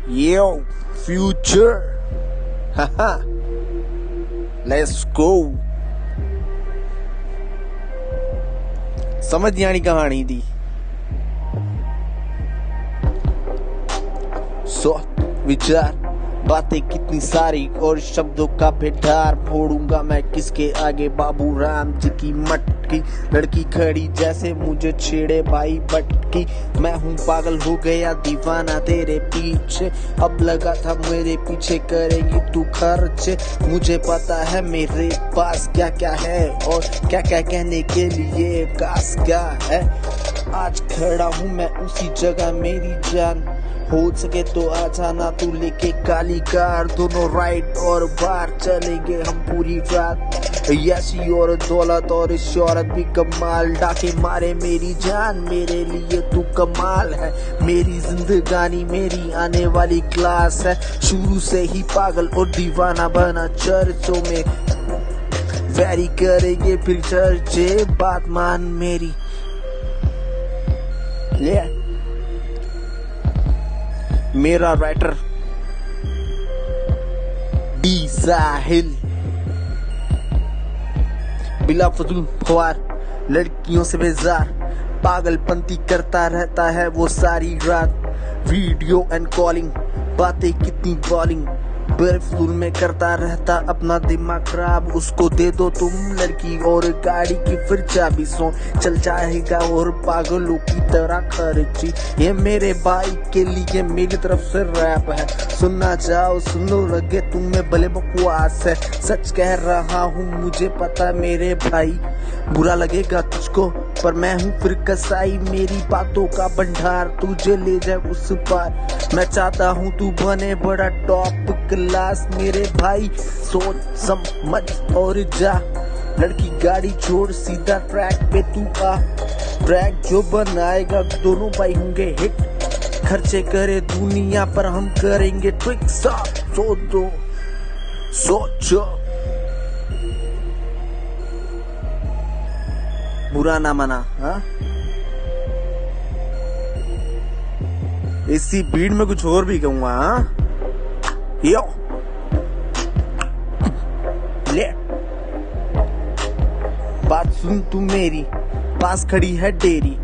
Yo, future. Haha. Let's go. समझ नहीं आनी कहानी दी। सोच विचार बातें कितनी सारी और शब्दों का भेदार फोड़ूंगा मैं किसके आगे। बाबू राम जी की मटकी लड़की खड़ी जैसे मुझे छेड़े भाई बटकी। मैं हूँ पागल हो गया दीवाना तेरे पीछे। अब लगा था मेरे पीछे करेगी तू खर्च। मुझे पता है मेरे पास क्या क्या है और क्या क्या कहने के लिए कास क्या है। आज खड़ा हूँ मैं उसी जगह मेरी जान। हो सके तो आ जाना तू लेके काली कार। दोनों राइट और बाहर चलेंगे हम पूरी रात। यसी और दौलत और शौहरत भी कमाल। डाके मारे मेरी जान मेरे लिए तू कमाल है। मेरी जिंदगानी मेरी आने वाली क्लास है। शुरू से ही पागल और दीवाना बना चर्चों में। वैरी करेंगे फिर चर्चे बात मान मेरी। मेरा राइटर डी साहिल। बिला फजूल फवार लड़कियों से बेजार। पागलपंती करता रहता है वो सारी रात। वीडियो एंड कॉलिंग बातें कितनी बॉलिंग। बेफजूल में करता रहता अपना दिमाग खराब। उसको दे दो तुम लड़की और गाड़ी की फिर चाबी। सो चल जाएगा और पागलों की तरह खर्ची। ये मेरे भाई के लिए मेरी तरफ से रैप है। सुनना चाहो सुन लो लगे तुम्हें भले बकवास है। सच कह रहा हूँ मुझे पता मेरे भाई। बुरा लगेगा तुझको पर मैं हूँ फिर कसाई। मेरी बातों का भंडार तुझे ले जाए उस पार। मैं चाहता हूँ तू बने बड़ा टॉप क्लास मेरे भाई। सोच समझ और जा। लड़की गाड़ी छोड़ सीधा ट्रैक पे तू आ। ट्रैक जो बनाएगा दोनों भाई होंगे हिट। खर्चे करे दुनिया पर हम करेंगे ट्रिक। सोचो सोचो बुरा ना मना। हाँ इसी भीड़ में कुछ और भी कहूंगा। हाँ यो ले बात सुन तू मेरी। पास खड़ी है डेरी।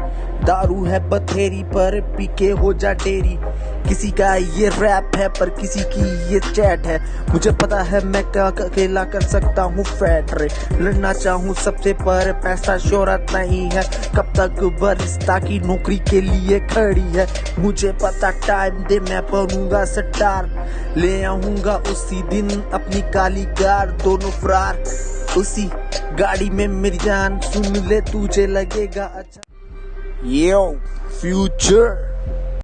दारू है बथेरी पर पीके हो जा डेरी। किसी का ये रैप है पर किसी की ये चैट है। मुझे पता है मैं क्या अकेला कर सकता हूँ फैट रे। लड़ना चाहूँ सबसे पर पैसा शोहरत नहीं है। कब तक बरिस्ता की नौकरी के लिए खड़ी है। मुझे पता टाइम दे मैं बनूंगा स्टार। ले आऊंगा उसी दिन अपनी काली कार। दोनों फरार उसी गाड़ी में मेरी जान। सुन ले तुझे लगेगा अच्छा। यो फ्यूचर।